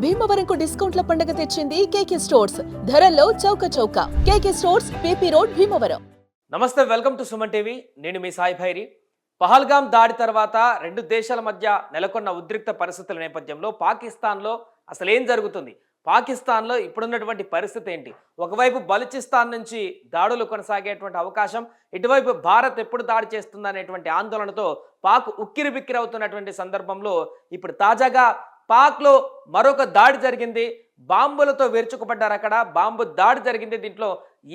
భీమవరంకు డిస్కౌంట్ల పండుగ తెచ్చింది కేకే స్టోర్స్. ధరల్లో చౌక చౌక. కేకే స్టోర్స్, పీపీ రోడ్, భీమవరం. నమస్తే, వెల్కమ్ టు సుమన్ టీవీ. నేను మీ సాయి భైరి. పహల్గామ్ దాడి తర్వాత రెండు దేశాల మధ్య నెలకొన్న ఉద్రిక్త పరిస్థితుల నేపథ్యంలో పాకిస్తాన్లో అసలు ఏం జరుగుతుంది, పాకిస్తాన్లో ఇప్పుడున్నటువంటి పరిస్థితి ఏంటి, ఒకవైపు బలూచిస్తాన్ నుంచి దాడులు కొనసాగేటువంటి అవకాశం, ఇటువైపు భారత్ ఎప్పుడు దాడి చేస్తుందనేటువంటి ఆందోళనతో పాక్ ఉక్కిరి బిక్కిరి అవుతున్నటువంటి సందర్భంలో ఇప్పుడు తాజాగా పాక్లో మరొక దాడి జరిగింది. బాంబులతో విరుచుకుపడ్డారు. అక్కడ బాంబు దాడి జరిగింది. దీంట్లో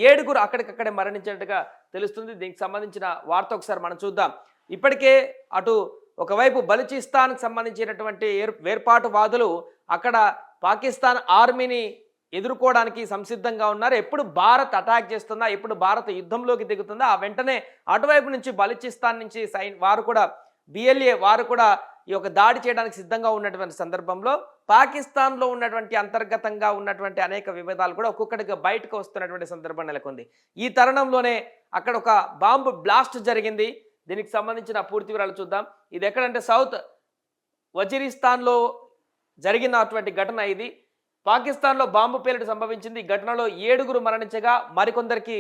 7 అక్కడికక్కడే మరణించినట్టుగా తెలుస్తుంది. దీనికి సంబంధించిన వార్త ఒకసారి మనం చూద్దాం. ఇప్పటికే అటు ఒకవైపు బలూచిస్తాన్కి సంబంధించినటువంటి వేర్పాటువాదులు అక్కడ పాకిస్తాన్ ఆర్మీని ఎదుర్కోవడానికి సంసిద్ధంగా ఉన్నారు. ఎప్పుడు భారత్ అటాక్ చేస్తుందా, ఎప్పుడు భారత్ యుద్ధంలోకి దిగుతుందా, ఆ వెంటనే అటువైపు నుంచి బలూచిస్తాన్ నుంచి వారు కూడా BLA వారు కూడా ఈ యొక్క దాడి చేయడానికి సిద్ధంగా ఉన్నటువంటి సందర్భంలో పాకిస్తాన్లో ఉన్నటువంటి అంతర్గతంగా ఉన్నటువంటి అనేక వివాదాలు కూడా ఒక్కొక్కటిగా బయటకు వస్తున్నటువంటి సందర్భం నెలకొంది. ఈ తరుణంలోనే అక్కడ ఒక బాంబు బ్లాస్ట్ జరిగింది. దీనికి సంబంధించిన పూర్తి వివరాలు చూద్దాం. ఇది ఎక్కడంటే సౌత్ వజీరిస్తాన్లో జరిగినటువంటి ఘటన ఇది. పాకిస్తాన్లో బాంబు పేలుడు సంభవించింది. ఈ ఘటనలో 7 మరణించగా మరికొందరికి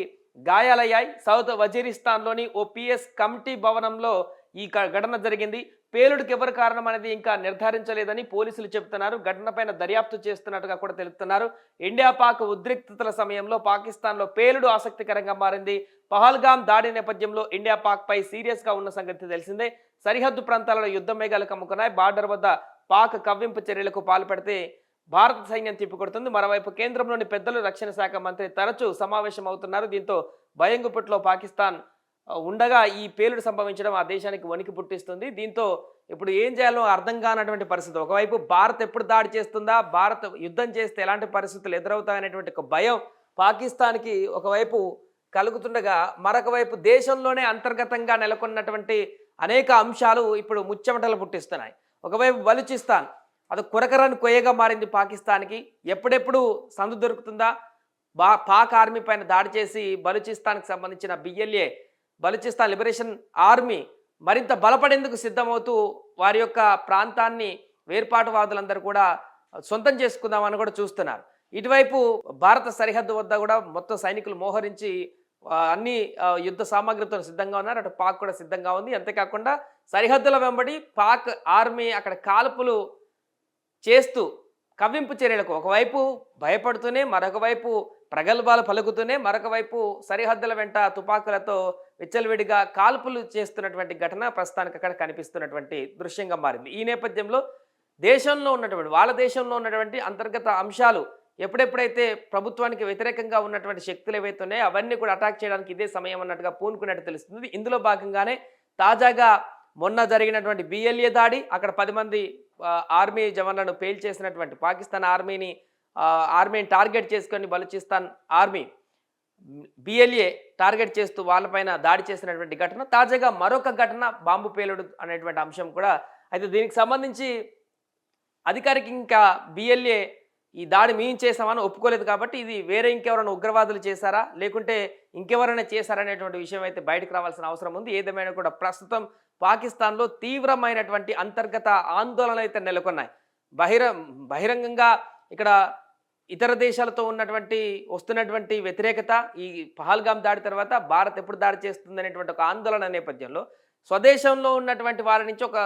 గాయాలయ్యాయి. సౌత్ వజీరిస్తాన్లోని ఓ PS కమిటీ భవనంలో ఈ ఘటన జరిగింది. పేలుడుకి ఎవరు కారణం అనేది ఇంకా నిర్ధారించలేదని పోలీసులు చెబుతున్నారు. ఘటనపైన దర్యాప్తు చేస్తున్నట్టుగా కూడా తెలుపుతున్నారు. ఇండియా పాక్ ఉద్రిక్తతల సమయంలో పాకిస్తాన్లో పేలుడు ఆసక్తికరంగా మారింది. పహల్గామ్ దాడి నేపథ్యంలో ఇండియా పాక్ పై సీరియస్గా ఉన్న సంగతి తెలిసిందే. సరిహద్దు ప్రాంతాలలో యుద్ధ మేఘాలు కమ్ముకున్నాయి. బార్డర్ వద్ద పాక్ కవ్వింపు చర్యలకు పాల్పడితే భారత సైన్యం తిప్పికొడుతుంది. మరోవైపు కేంద్రంలోని పెద్దలు, రక్షణ శాఖ మంత్రి తరచూ సమావేశం అవుతున్నారు. దీంతో భయంగుపుట్లో పాకిస్తాన్ ఉండగా ఈ పేలుడు సంభవించడం ఆ దేశానికి వణికి పుట్టిస్తుంది. దీంతో ఇప్పుడు ఏం చేయాలో అర్థం కానటువంటి పరిస్థితి. ఒకవైపు భారత్ ఎప్పుడు దాడి చేస్తుందా, భారత్ యుద్ధం చేస్తే ఎలాంటి పరిస్థితులు ఎదురవుతాయనేటువంటి ఒక భయం పాకిస్తాన్కి ఒకవైపు కలుగుతుండగా, మరొక వైపు దేశంలోనే అంతర్గతంగా నెలకొన్నటువంటి అనేక అంశాలు ఇప్పుడు ముచ్చెమటలు పుట్టిస్తున్నాయి. ఒకవైపు బలూచిస్తాన్ అది కొరకరాని కొయ్యగా మారింది పాకిస్తాన్కి. ఎప్పుడెప్పుడు సందు దొరుకుతుందా, పాక్ ఆర్మీ పైన దాడి చేసి బలూచిస్తాన్కి సంబంధించిన BLA బలూచిస్తాన్ లిబరేషన్ ఆర్మీ మరింత బలపడేందుకు సిద్ధమవుతూ వారి యొక్క ప్రాంతాన్ని వేర్పాటువాదులందరూ కూడా సొంతం చేసుకుందామని కూడా చూస్తున్నారు. ఇటువైపు భారత సరిహద్దు వద్ద కూడా మొత్తం సైనికులు మోహరించి అన్ని యుద్ధ సామాగ్రితో సిద్ధంగా ఉన్నారు. అటు పాక్ కూడా సిద్ధంగా ఉంది. అంతేకాకుండా సరిహద్దుల వెంబడి పాక్ ఆర్మీ అక్కడ కాల్పులు చేస్తూ కవ్వింపు చర్యలకు ఒకవైపు భయపడుతూనే, మరొక వైపు ప్రగల్భాలు పలుకుతూనే, మరొక వైపు సరిహద్దుల వెంట తుపాకులతో విచ్చలవిడిగా కాల్పులు చేస్తున్నటువంటి ఘటన ప్రస్తుతానికి అక్కడ కనిపిస్తున్నటువంటి దృశ్యంగా మారింది. ఈ నేపథ్యంలో వాళ్ళ దేశంలో ఉన్నటువంటి అంతర్గత అంశాలు ఎప్పుడెప్పుడైతే ప్రభుత్వానికి వ్యతిరేకంగా ఉన్నటువంటి శక్తులు ఏవైతే ఉన్నాయో అవన్నీ కూడా అటాక్ చేయడానికి ఇదే సమయం అన్నట్టుగా పూనుకున్నట్టు తెలుస్తుంది. ఇందులో భాగంగానే తాజాగా మొన్న జరిగినటువంటి BLA దాడి, అక్కడ 10 మంది ఆర్మీ జవాన్లను పేల్చేసినటువంటి పాకిస్తాన్ ఆర్మీని టార్గెట్ చేసుకొని బలూచిస్తాన్ ఆర్మీ BLA టార్గెట్ చేస్తూ వాళ్ళపైన దాడి చేసినటువంటి ఘటన, తాజాగా మరొక ఘటన బాంబు పేలుడు అనేటువంటి అంశం కూడా. అయితే దీనికి సంబంధించి అధికారిక ఇంకా BLA ఈ దాడి మేము చేసామని ఒప్పుకోలేదు. కాబట్టి ఇది వేరే ఇంకెవరైనా ఉగ్రవాదులు చేశారా, లేకుంటే ఇంకెవరైనా చేశారనేటువంటి విషయం అయితే బయటకు రావాల్సిన అవసరం ఉంది. ఏదేమైనా కూడా ప్రస్తుతం పాకిస్తాన్లో తీవ్రమైనటువంటి అంతర్గత ఆందోళనలు అయితే నెలకొన్నాయి. బహిరంగంగా ఇక్కడ ఇతర దేశాలతో వస్తున్నటువంటి వ్యతిరేకత, ఈ పహల్గామ్ దాడి తర్వాత భారత్ ఎప్పుడు దాడి చేస్తుంది అనేటువంటి ఒక ఆందోళన నేపథ్యంలో స్వదేశంలో ఉన్నటువంటి వారి నుంచి ఒక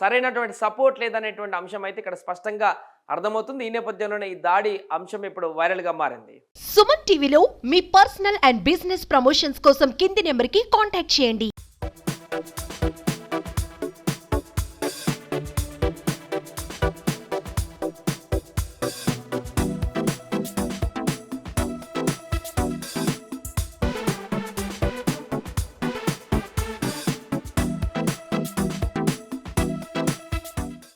సరైనటువంటి సపోర్ట్ లేదనేటువంటి అంశం అయితే ఇక్కడ స్పష్టంగా అర్థమవుతుంది. ఈ నేపథ్యంలోనే ఈ దాడి అంశం ఇప్పుడు వైరల్గా మారింది. సుమన్ టీవీలో మీ పర్సనల్ అండ్ బిజినెస్ ప్రమోషన్స్ కోసం కింది నెంబర్కి కాంటాక్ట్ చేయండి.